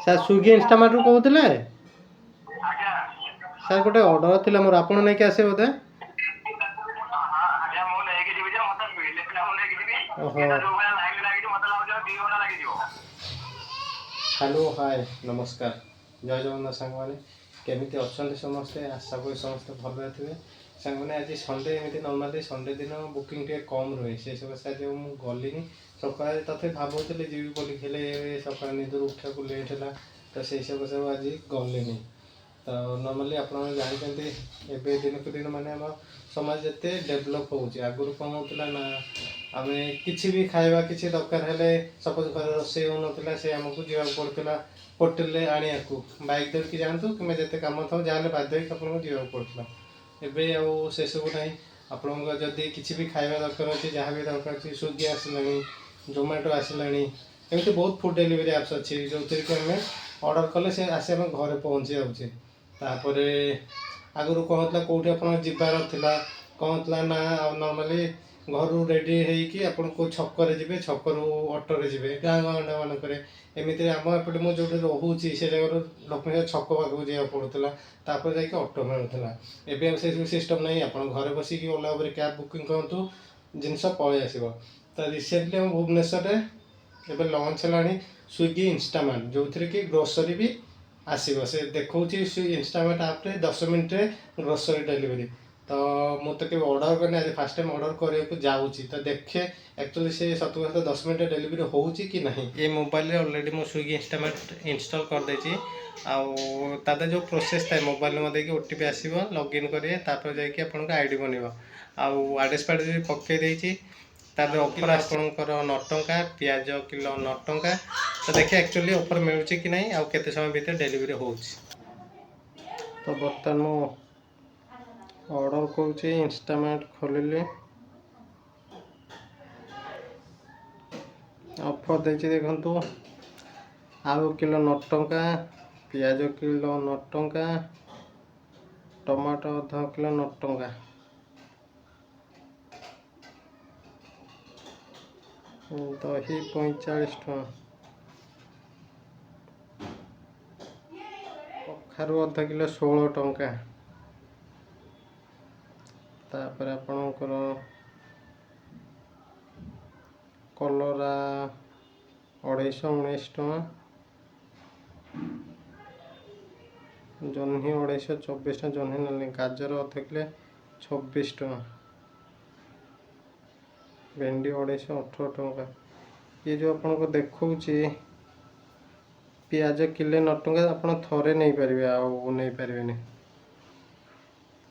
Sir Swiggy ଇନଷ୍ଟାମାର୍ଟରୁ କହୁଥିଲେ? Sir ଗୋଟେ order ଥିଲା ମୋର, ଆପଣ ନେଇକି ଆସିବେ ବୋଧେ? ଓହୋ। ହ୍ୟାଲୋ, ହାଏ, ନମସ୍କାର, ଜୟ ଜଗନ୍ନାଥ ସାଙ୍ଗମାନେ। କେମିତି ଅଛନ୍ତି ସମସ୍ତେ? ଆଶା କরি ସମସ୍ତେ ଭଲରେ ଥିବେ। ସାଙ୍ଗମାନେ ଆଜି ସଣ୍ଡେ, ଏମିତି ନର୍ମାଲି ସଣ୍ଡେ ଦିନ ବୁକିଂ ଟିକେ କମ୍ ରୁହେ, ସେ ସକାଶେ ଆଜି ମୁଁ ଗଲିନି। ସକାଳେ ତଥାପି ଭାବୁଥିଲି ଯିବି ବୋଲି, ହେଲେ ସକାଳେ ନିଦରୁ ଉଠିବାକୁ ଲେଟ୍ ହେଲା, ତ ସେଇ ସକାଶେ ଆଜି ଗଲିନି। ତ ନର୍ମାଲି ଆପଣ ଜାଣିଛନ୍ତି ଏବେ ଦିନକୁ ଦିନ ମାନେ ଆମ ସମାଜ ଯେତେ ଡେଭଲପ୍ ହେଉଛି, ଆଗରୁ କ'ଣ ହେଉଥିଲା ନା ଆମେ କିଛି ବି ଖାଇବା କିଛି ଦରକାର ହେଲେ ସପୋଜ ଘରେ ରୋଷେଇ ହେଉନଥିଲା, ସେ ଆମକୁ ଯିବାକୁ ପଡ଼ୁଥିଲା ହୋଟେଲରେ ଆଣିବାକୁ, ବାଇକ୍ ଧରିକି ଯାଆନ୍ତୁ କିମ୍ବା ଯେତେ କାମ ଥାଉ ଯାହାହେଲେ ବାଧ୍ୟ ହେଇକି ଆପଣଙ୍କୁ ଯିବାକୁ ପଡ଼ୁଥିଲା। ଏବେ ଆଉ ସେସବୁ ନାହିଁ। ଆପଣଙ୍କ ଯଦି କିଛି ବି ଖାଇବା ଦରକାର ଅଛି, ଯାହା ବି ଦରକାର ଅଛି, ସ୍ୱିଗି ଆସିଲାଣି, ଜୋମାଟୋ ଆସିଲାଣି, ଏମିତି ବହୁତ ଫୁଡ଼୍ ଡେଲିଭରି ଆପ୍ସ ଅଛି ଯେଉଁଥିରେ କି ଆମେ ଅର୍ଡ଼ର କଲେ ସେ ଆସି ଆମ ଘରେ ପହଞ୍ଚି ଯାଉଛି। ତାପରେ ଆଗରୁ କ'ଣ ହେଉଥିଲା, କେଉଁଠି ଆପଣ ଯିବାର ଥିଲା, କ'ଣ ହେଉଥିଲା ନା ନର୍ମାଲି ଘରୁ ରେଡ଼ି ହେଇକି ଆପଣ କେଉଁ ଛକରେ ଯିବେ, ଛକରୁ ଅଟୋରେ ଯିବେ, ଗାଁ ମାନଙ୍କରେ। ଏମିତିରେ ଆମ ଏପଟେ ମୁଁ ଯେଉଁଠି ରହୁଛି ସେ ଜାଗାରୁ ଲକ୍ଷ୍ମୀ ଛକ ପାଖକୁ ଯିବାକୁ ପଡ଼ୁଥିଲା, ତାପରେ ଯାଇକି ଅଟୋ ମିଳୁଥିଲା। ଏବେ ଆଉ ସେସବୁ ସିଷ୍ଟମ୍ ନାହିଁ। ଆପଣ ଘରେ ବସିକି ଓଲା ଉପରେ କ୍ୟାବ୍ ବୁକିଂ କରନ୍ତୁ, ଜିନିଷ ପଳେଇ ଆସିବ। ତ ରିସେଣ୍ଟଲି ଆମ ଭୁବନେଶ୍ୱରରେ ଏବେ ଲଞ୍ଚ ହେଲାଣି ସ୍ୱିଗି ଇନଷ୍ଟାମାର୍ଟ, ଯେଉଁଥିରେ କି ଗ୍ରୋସରୀ ବି ଆସିବ। ସେ ଦେଖାଉଛି ଇନଷ୍ଟାମାର୍ଟ ଆପ୍ରେ 10 ମିନିଟ୍ରେ ଗ୍ରୋସରୀ ଡେଲିଭରି। ତ ମୁଁ ତ କେବେ ଅର୍ଡ଼ର କରିନି, ଆଜି ଫାର୍ଷ୍ଟ ଟାଇମ୍ ଅର୍ଡ଼ର କରିବାକୁ ଯାଉଛି, ତ ଦେଖେ ଆକ୍ଚୁଆଲି ସେ ସତ କଥା 10 ମିନିଟ୍ରେ ଡେଲିଭରି ହେଉଛି କି ନାହିଁ। ଏ ମୋବାଇଲରେ ଅଲରେଡ଼ି ମୁଁ ସ୍ୱିଗି ଇନଷ୍ଟାମାର୍ଟ ଇନଷ୍ଟଲ୍ କରିଦେଇଛି। ଆଉ ତା ଦେହରେ ଯେଉଁ ପ୍ରୋସେସ୍ ଥାଏ, ମୋବାଇଲ ନମ୍ବର ଦେଇକି OTP ଆସିବ, ଲଗ୍ଇନ୍ କରିବେ, ତାପରେ ଯାଇକି ଆପଣଙ୍କ ଆଇଡ଼ି ବନିବ। ଆଉ ଆଡ୍ରେସ୍ ଫାଡ୍ରେସ୍ ବି ପକାଇ ଦେଇଛି। ତାପରେ ଅଫର୍ ଆପଣଙ୍କର 9 ଟଙ୍କା, ପିଆଜ କିଲୋ 9 ଟଙ୍କା। ତ ଦେଖେ ଆକ୍ଚୁଆଲି ଅଫର୍ ମିଳୁଛି କି ନାହିଁ, ଆଉ କେତେ ସମୟ ଭିତରେ ଡେଲିଭରି ହେଉଛି। ତ ବର୍ତ୍ତମାନ ମୁଁ ଅର୍ଡ଼ର କରୁଛି, ଇନଷ୍ଟାମାର୍ଟ ଖୋଲିଲି, ଅଫର୍ ଦେଇଛି ଦେଖନ୍ତୁ। ଆଳୁ କିଲୋ 9 ଟଙ୍କା, ପିଆଜ କିଲୋ 9 ଟଙ୍କା, ଟମାଟୋ ଅଧ କିଲୋ 9 ଟଙ୍କା, ଦହି 45 ଟଙ୍କା, କଖାରୁ ଅଧ କିଲୋ 16 ଟଙ୍କା। ତାପରେ ଆପଣଙ୍କର କଲରା 219 ଟଙ୍କା, ଜହ୍ନି 224 ଟଙ୍କା, ଜହ୍ନି ନେଲି। ଗାଜର ଅଧ କିଲୋ 26 ଟଙ୍କା, ଭେଣ୍ଡି 218 ଟଙ୍କା। ये जो आपको देखौची पियाज किले 9 टंका, आप थरे नहीं पारे, आउ नहीं पारे,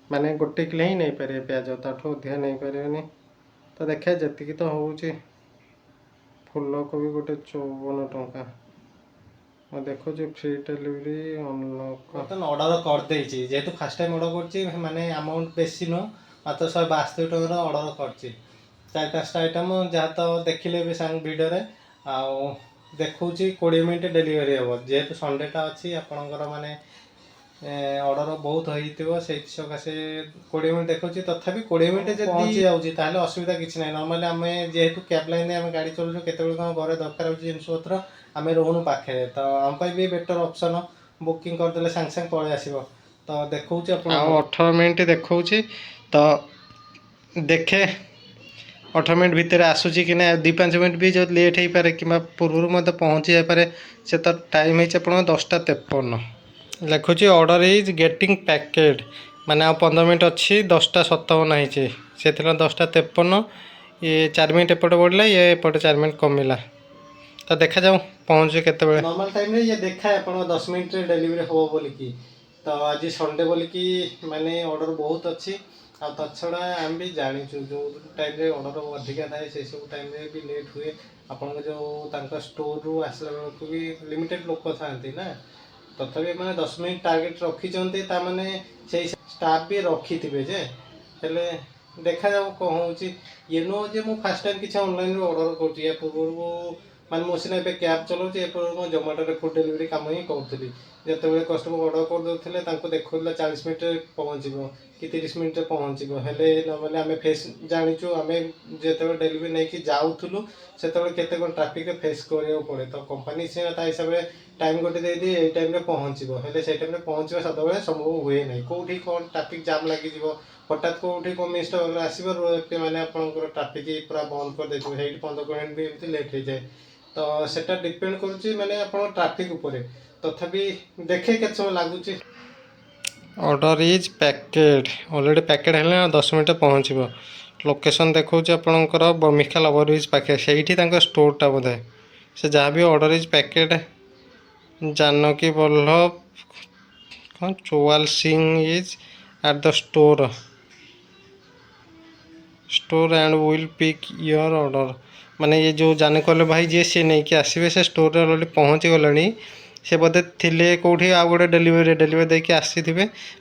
माने गोटे किले ही नहीं पारे पियाज, ताठू अधिका नहीं पारे। तो देखा जी तो हूँ फूलकोबी गोटे 54 टंका। मैं देखो फ्री डिलीवरी अनलॉक ऑर्डर कर देछि, जेहेतु फर्स्ट टाइम ऑर्डर करछि, माने अमाउंट बेसी नो, मात्र 162 टंका ऑर्डर करछि। 4-5टा आइटम जहाँ तो देखिले भी सांग वीडियो रे, आउ देखौछि 20 मिनट डिलीवरी हे। जेहेतु संडेटा अच्छी आपणकर माने ऑर्डर बहुत हो सकाशे 20 मिनट देखौछि, तथापि 20 मिनट जब पहुँची जाऊँगी ताहले असुविधा किसी ना। नॉर्मली आम जेहेतु कैब लाइन आम गाड़ी चलाऊँ, केतबेले कौन घरे दरकार हो जिनपत्र आम रोहनु पाखे, तो आम भी बेटर ऑप्शन बुकिंग करदे सांगे सांगे पलि आसो। तो देखौछि 18 मिनट देखौछि, तो देखे 18 मिनट भितर आसूची कि ना। 2-5 मिनट भी जो लेट हो पारे कि पूर्व मत पहुँची जापे, से तो टाइम है 10:53 लिखुची ऑर्डर इज गेटिंग पैकेड, माने आ 15 मिनट अच्छी 10:57 है, से 10:53। ये 4 मिनट एपटे बढ़ला, ये एपटे 4 मिनट कमिला। तो देखा जाऊ पहुँचे केते बेले। नॉर्मल टाइम रे ये देखा है 10 मिनट रे डिलीवरी हो बोलिकी। तो आज संडे बोलिकी माने ऑर्डर बहुत अच्छी। आ तछड़ा आम भी जानी जो टाइम रे ऑर्डर अधिका थाए से सब टाइम रे भी लेट हुए। आपन जो स्टोर रू आसला बेलू भी लिमिटेड लोक थांती ना, तथापि मैंने 10 मिनट टार्गेट रखी, ताने से स्टाफ भी रखी थे जे हेले देखा जाऊ कौन हो। ये नुह जे मुझे फास्ट टाइम किसी ऑनलाइन ऑर्डर कर पूर्व माने मो सीना कैब चलाऊँ, ए जोमाटो फूड डिलीवरी कम ही करूँ। जिते कस्टमर ऑर्डर कर देखा 40 मिनट पहुँचो कि 30 मिनिट पहुँचो हेले नमेले आम फेस जाचु आम जो डेलीवरी नहीं जाऊँ से केते कौन ट्राफिक फेस करा पड़े तो कंपनी से हिसाब से टाइम गोटे दे दिए टाइम पहुँचो हेले से टाइम पहुँचा सदा संभव हुए ना कौटी कौन ट्राफिक जाम लगी हठात कौटी कौन मिस्टेक आसो मैंने आपंकर ट्राफिक पूरा बंद कर देते 15 मिनट भी लेट हो जाए तो सेटा डिपेंड करुच्ची मैंने आप ट्राफिक उपर तथापि देखे के समय लगुच order is packed already packed है 10 मिनट पहुँचो लोकेशन देखा आपंकर बमिखाल ओवरब्रिज पाखे से स्टोरटा बोधे से जहाँ भी order is packed Janki Vallabh कौन Chauwal Singh is at the store and will pick your order माने ये जो जाने कले भाई जी सी नहीं कि आसवे से स्टोर ऑलरेडी पहुँची गले से बोधे थिले कौटी आ गोटे डेलीवरी देके आसी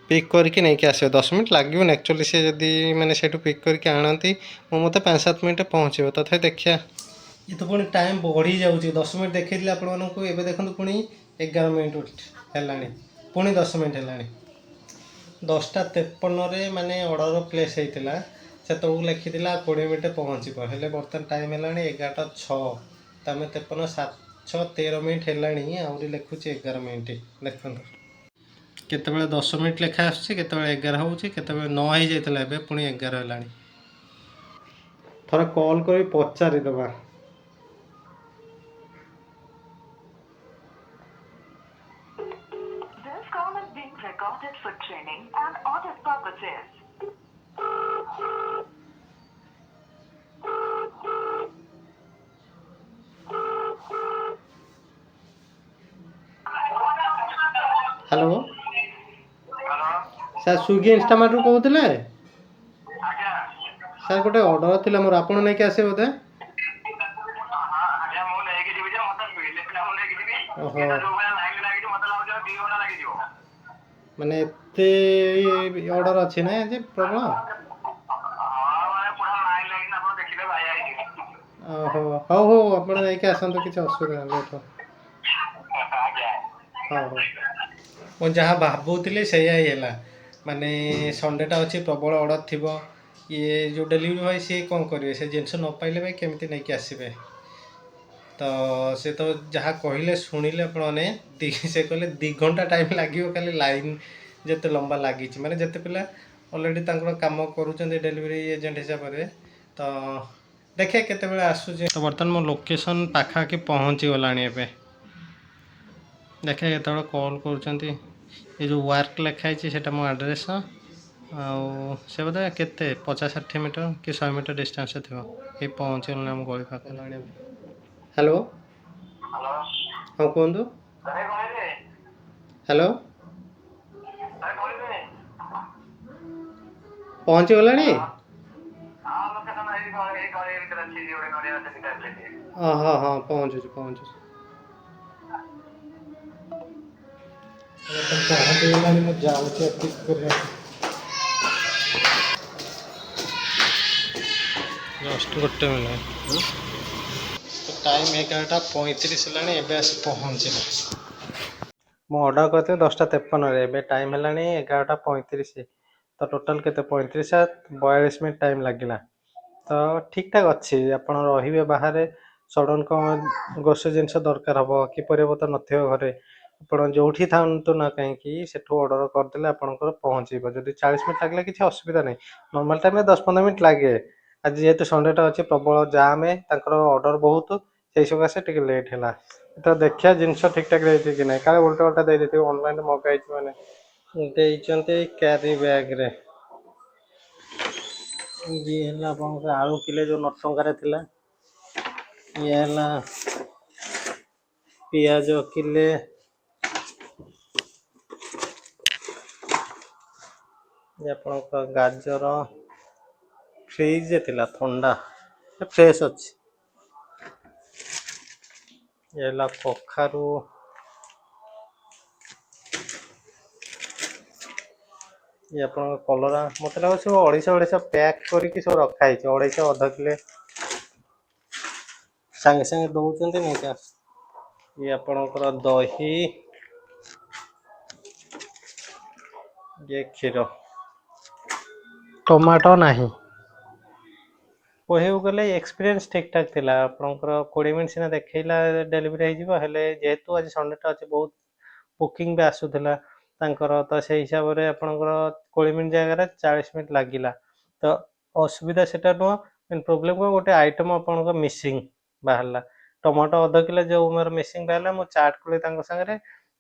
पिक करके नहीं आस 10 मिनट लगे एक्चुअली से जदि मैंने से पिक करके आनती मत 5-7 मिनट पहुँचे तथा देखिए ये तो पुणी टाइम बढ़ी जाऊँगी 10 मिनट देखी आपको एवं देखो पुणी 11 मिनट है पुणी 10 मिनट है 10:53 माने ऑर्डर प्लेस होता से लिखी 20 मिनट पहुँचो हेले बर्तमान टाइम है 11:06 तमें 53 7:13 मिनट है आहरी लिखुची 11 मिनट देखो केतबेले 10 मिनट लेखा आसबेले 11 होते 9 हो जाता पुणी 11 है थोड़ा कॉल कर पचारिदेवा Recorded for training and audit purposes. Hello sir Swiggy Instamart रू कहते सर गोटे ऑर्डर थी मोर आप नहीं आसे बोधे माने एते ऑर्डर अच्छी ना जे प्रॉब्लम ओहो हो हो आप नहीं आसतु किसी असुविधा लेट हाँ हाँ जहाँ भावुली से माने संडेटा अच्छी प्रबल ऑर्डर थी ये जो डेलीवरी भाई सी कौन करेंगे से जिनस न पाइले भाई केमती नहीं आसबे तो से तो जहाँ कहले शुणिले आपने से कहले 2 घंटा टाइम लगे खाली लाइन जिते लंबा लगी माने जिते पिला ऑलरेडी काम करुँच डेलीवरी एजेंट हिसाब से तो देखे केते आसूँ तो बर्तमान मो लोकेशन पाखापाखि पहुँची गला देखे केत कॉल कर जो वर्क लिखाई से मो एड्रेस से बोधे केते 50-60 मीटर कि 100 मीटर डिस्टेंस थी ये पहुँची गला गली पाखे हेलो हाँ कहतु हेलो पहुँची गला हाँ हाँ पहुँचुच पहुँचुच पहुँची गला जाऊँगी पिक कर जस्ट गोटे मिनट टाइम 11:35 है आस पहुँचला मो ऑर्डर करते 10:53 एवं टाइम है 11:35 तो टोटाल के 35-42 मिनट टाइम लगे तो ठीक ठाक अच्छी आप रे बाहर सडन कौन ग्रोसरी जिनस दरकार हम कि परिवर्तन तो नथिबो घरे आप जो था ना कहीं से ऑर्डर करदे आपंकर पहुँच जब 40 मिनट लगे किसी असुविधा नहीं नॉर्मल टाइम 10-15 मिनट लगे आज जेहेतु संडेटा अच्छी प्रबल जाम ऑर्डर बहुत से सकाशे टे लेट है तो देखिए जिनस ठीक ठाक रही कि नहीं क्या उल्टा उल्टा दे ऑनलाइन मगाई मैंने कैरी बैग रे ये है आलू किले जो 9 टंकार थिला ये है पियाज किले आप गाजर फ्रिज थिला थंडा फ्रेश अच्छी ये कखारू ये आप कलरा मत लगे सब 250 पैक करके सब रखाई 250 अधा किले सांगे सांगे दौरान नहीं क्या ये आपणकर दही ये क्षीर ଟମାଟୋ ନାହିଁ। କହିବାକୁ ଗଲେ ଏକ୍ସପିରିଏନ୍ସ ଠିକ୍ ଠାକ୍ ଥିଲା। ଆପଣଙ୍କର 20 ମିନିଟ୍ ସିନା ଦେଖେଇଲା ଡେଲିଭରି ହେଇଯିବ, ହେଲେ ଯେହେତୁ ଆଜି ସଣ୍ଡେଟା ଅଛି ବହୁତ ବୁକିଂ ବି ଆସୁଥିଲା ତାଙ୍କର, ତ ସେଇ ହିସାବରେ ଆପଣଙ୍କର 20 ମିନିଟ୍ ଜାଗାରେ 40 ମିନିଟ୍ ଲାଗିଲା। ତ ଅସୁବିଧା ସେଟା ନୁହଁ, ମେନ୍ ପ୍ରୋବ୍ଲେମ୍ କ'ଣ, ଗୋଟେ ଆଇଟମ୍ ଆପଣଙ୍କ ମିସିଂ ବାହାରିଲା। ଟମାଟୋ ଅଧ କିଲୋ ଯେଉଁ ମୋର ମିସିଂ ବାହାରିଲା, ମୁଁ ଚାଟ୍ କଲି ତାଙ୍କ ସାଙ୍ଗରେ,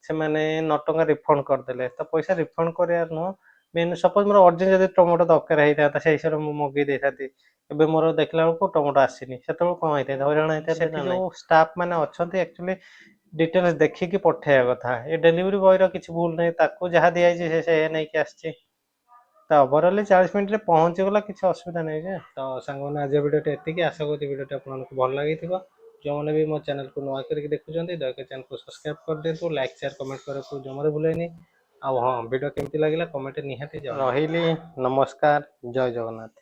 ସେମାନେ 9 ଟଙ୍କା ରିଫଣ୍ଡ କରିଦେଲେ। ତ ପଇସା ରିଫଣ୍ଡ କରିବାର ନୁହଁ, ମେନ୍ ସପୋଜ୍ ମୋର ଅର୍ଜେଣ୍ଟ ଯଦି ଟମାଟୋ ଦରକାର ହେଇଥାନ୍ତା, ସେଇ ହିସାବରେ ମୁଁ ମଗେଇ ଦେଇଥାନ୍ତି। ଏବେ ମୋର ଦେଖିଲା ବେଳକୁ ଟମାଟୋ ଆସିନି, ସେତେବେଳକୁ କ'ଣ ହେଇଥାନ୍ତା, ହଇରାଣ ହେଇଥାନ୍ତା। ସେଠି ଯେଉଁ ଷ୍ଟାଫ୍ ମାନେ ଅଛନ୍ତି ଆକ୍ଚୁଆଲି ଡିଟେଲ୍ସ ଦେଖିକି ପଠେଇବା କଥା। ଏ ଡେଲିଭରି ବୟର କିଛି ଭୁଲ ନାହିଁ, ତାକୁ ଯାହା ଦିଆଯାଇଛି ସେ ସେଇଆ ନେଇକି ଆସିଛି। ତ ଓଭରାଲି 40 ମିନିଟ୍ରେ ପହଞ୍ଚିଗଲା, କିଛି ଅସୁବିଧା ନାହିଁ ଯେ। ତ ସାଙ୍ଗମାନେ ଆଜି ଭିଡ଼ିଓଟି ଏତିକି, ଆଶା କରୁଛି ଭିଡ଼ିଓଟି ଆପଣଙ୍କୁ ଭଲ ଲାଗିଥିବ। ଯେଉଁମାନେ ବି ମୋ ଚ୍ୟାନେଲକୁ ନୂଆ କରିକି ଦେଖୁଛନ୍ତି, ଦୟାକରି ଚ୍ୟାନେଲକୁ ସବସ୍କ୍ରାଇବ୍ କରିଦିଅନ୍ତୁ, ଲାଇକ୍ ସେୟାର କମେଣ୍ଟ କରିବାକୁ ଜମାରୁ ଭୁଲେନି। ଆଉ ହଁ, ଭିଡ଼ିଓ କେମିତି ଲାଗିଲା କମେଣ୍ଟରେ ନିହାତି ଜଣାଇବେ। ରହିଲି, ନମସ୍କାର, ଜୟ ଜଗନ୍ନାଥ।